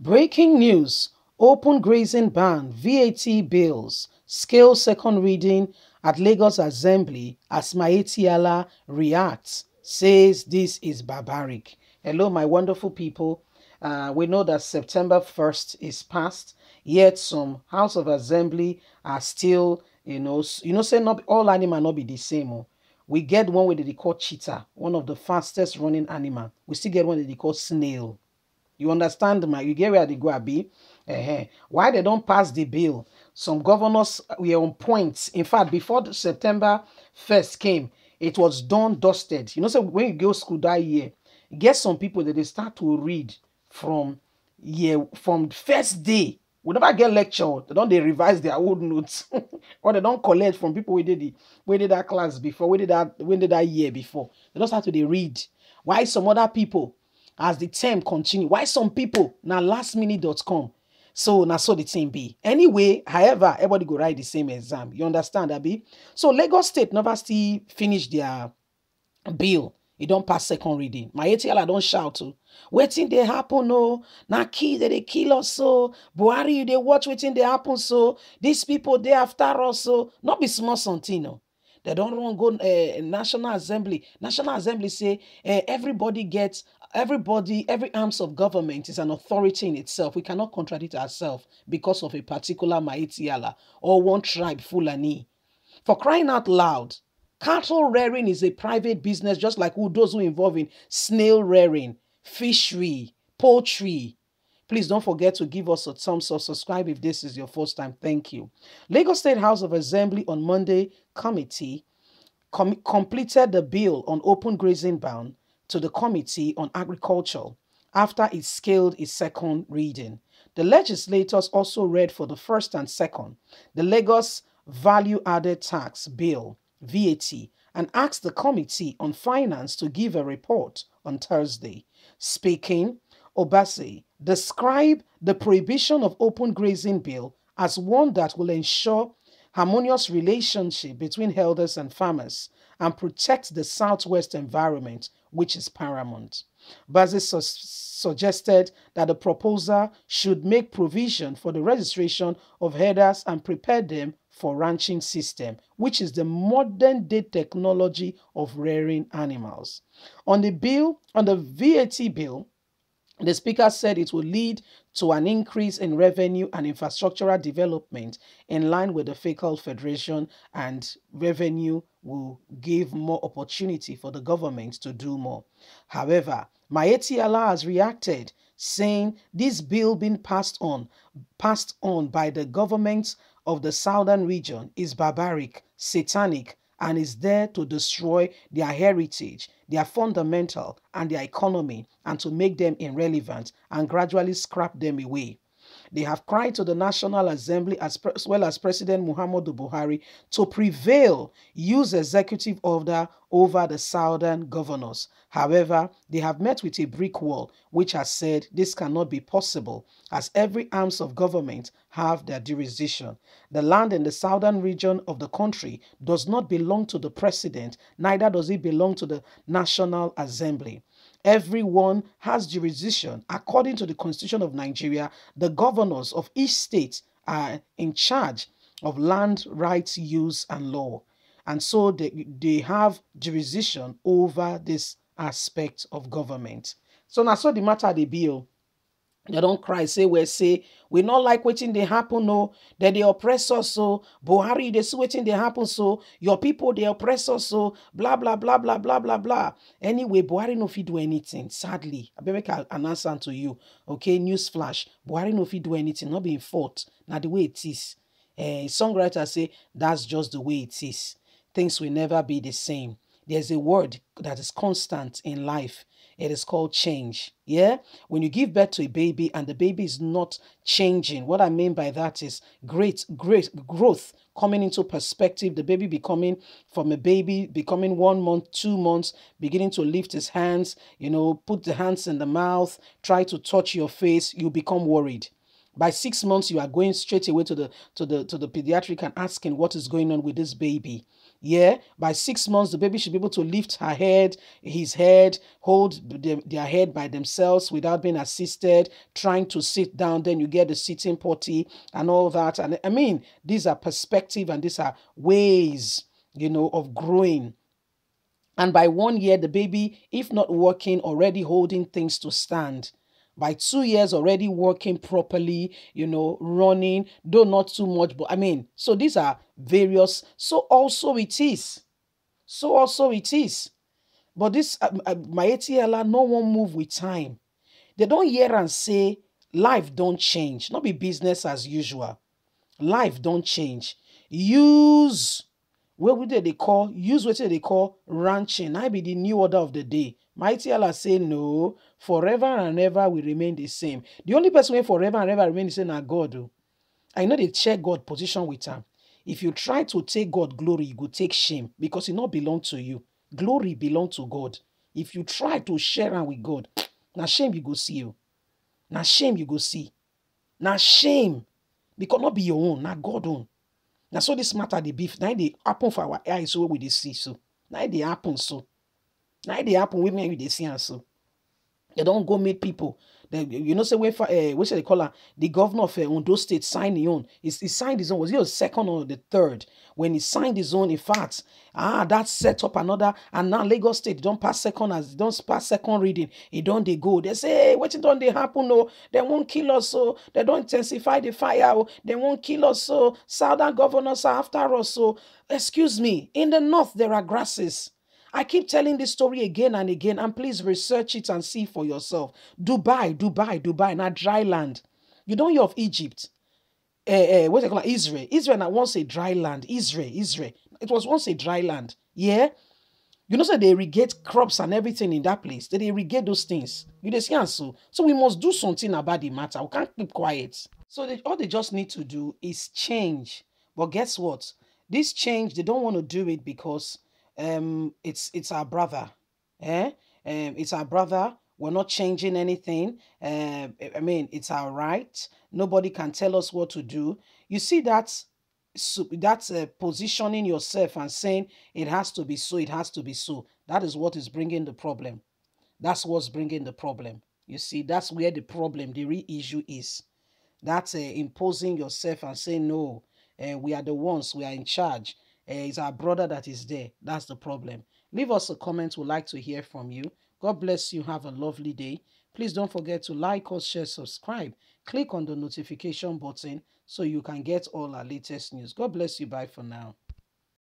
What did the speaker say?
Breaking news. Open grazing ban, VAT bills, scale second reading at Lagos Assembly as Miyetti Allah reacts, says this is barbaric. Hello, my wonderful people. We know that September 1st is past, yet some House of Assembly are still, say not all animal not be the same. Oh. We get one way that they call cheetah, one of the fastest running animal. We still get one that they call snail. You understand, my? You get where they go, Abi? Why they don't pass the bill? Some governors were on point. In fact, before the September 1st came, it was done, dusted. So when you go school that year, get some people that they start to read from from first day. We never get lecture. They revise their old notes, or they don't collect from people we did that class before, we did that year before. They just have to they read. Why some other people, as the term continue, why some people now lastminute.com, so now so the thing be anyway. However, everybody go write the same exam, you understand, Abi? So Lagos State never still finish their bill. It don't pass second reading. My ATL don't shout to wetin dey happen. No, na key that they kill us. So Buhari, they watch wetin dey happen. So these people they after us. So not be small something. No. They don't run go National Assembly. National Assembly say everybody gets, every arms of government is an authority in itself. We cannot contradict ourselves because of a particular Maitiala or one tribe Fulani. For crying out loud, cattle rearing is a private business, just like those who involve in snail rearing, fishery, poultry. Please don't forget to give us a thumbs up, subscribe if this is your first time. Thank you. Lagos State House of Assembly on Monday committee completed the bill on open grazing ban to the Committee on Agriculture after it scaled its second reading. The legislators also read for the first and second the Lagos Value Added Tax Bill, VAT, and asked the Committee on Finance to give a report on Thursday. Speaking, Obase described the prohibition of open grazing bill as one that will ensure harmonious relationship between herders and farmers and protect the southwest environment, which is paramount. Basis suggested that the proposal should make provision for the registration of herders and prepare them for ranching system, which is the modern day technology of rearing animals. On the VAT bill, the speaker said it will lead to an increase in revenue and infrastructural development in line with the Fiscal Federation, and revenue will give more opportunity for the government to do more. However, Miyetti Allah has reacted, saying this bill being passed on by the governments of the southern region is barbaric, satanic, and is there to destroy their heritage, their fundamental, and their economy, and to make them irrelevant and gradually scrap them away. They have cried to the National Assembly as well as President Muhammadu Buhari to prevail, use executive order over the southern governors. However, they have met with a brick wall, which has said this cannot be possible as every arms of government have their jurisdiction. The land in the southern region of the country does not belong to the president, neither does it belong to the National Assembly. Everyone has jurisdiction. According to the Constitution of Nigeria, the governors of each state are in charge of land rights use and law. And so they have jurisdiction over this aspect of government. So now so the matter the bill. They don't cry, say we not like waiting they happen, no, that they oppress us, so Buhari, they see waiting they happen, so your people they oppress us, so blah blah blah blah blah blah blah. Anyway, Buhari no fit do anything. Sadly, I better make an answer to you. Okay, news flash. Buhari no fit do anything, not being fault. Now the way it is. Songwriters say that's just the way it is. Things will never be the same. There's a word that is constant in life. It is called change. Yeah? When you give birth to a baby and the baby is not changing, what I mean by that is great growth coming into perspective. The baby becoming 1 month, 2 months, beginning to lift his hands, put the hands in the mouth, try to touch your face, you become worried. By 6 months, you are going straight away to the pediatric and asking what is going on with this baby. Yeah, by 6 months, the baby should be able to lift her head, his head, hold their head by themselves without being assisted, trying to sit down. Then you get the sitting potty and all that. And I mean, these are perspective and these are ways, of growing. And by 1 year, the baby, if not working, already holding things to stand. By 2 years, already working properly, running, though not too much. But I mean, so these are various. So also it is. So also it is. But this, Miyetti Allah, no one move with time. They don't hear and say, life don't change. Not be business as usual. Life don't change. Use what they call ranching. I be the new order of the day. Mighty Allah say no, forever and ever will remain the same. The only person wey forever and ever remain the same na God. Oh. I know they check God position with him. If you try to take God glory, you go take shame because it not belong to you. Glory belong to God. If you try to share am with God, na shame you go see you. Na shame you go see. Na shame. Because not be your own, na God own. Now, so this matter the beef. Now they happen for our eyes so we dey see so. Now they happen so. Now they happen with me with the see and so. They don't go meet people. Say what should they call her? The governor of Ondo State signed his own. He signed his own. Was he the second or the third? When he signed his own, in fact, that set up another. And now Lagos State don't pass second reading. It don't they go. They say, hey, what don't they happen? No, they won't kill us. So they don't intensify the fire. Oh, they won't kill us. So southern governors are after us. So excuse me. In the north there are grasses. I keep telling this story again and again, and please research it and see for yourself. Dubai, not dry land. You don't hear of Egypt. What they call it? Israel. Israel now once a dry land. Israel. It was once a dry land. Yeah. So they irrigate crops and everything in that place. They irrigate those things. You see, and so we must do something about the matter. We can't keep quiet. So all they just need to do is change. But guess what? This change, they don't want to do it because it's our brother. Eh? It's our brother. We're not changing anything. I mean, it's our right. Nobody can tell us what to do. You see that? So that's positioning yourself and saying it has to be so, it has to be so. That is what is bringing the problem. That's what's bringing the problem. You see, that's where the problem, the real issue is. That's imposing yourself and saying, no, we are the ones, we are in charge. It's our brother that is there. That's the problem. Leave us a comment. We'd like to hear from you. God bless you. Have a lovely day. Please don't forget to like us, share, subscribe. Click on the notification button so you can get all our latest news. God bless you. Bye for now.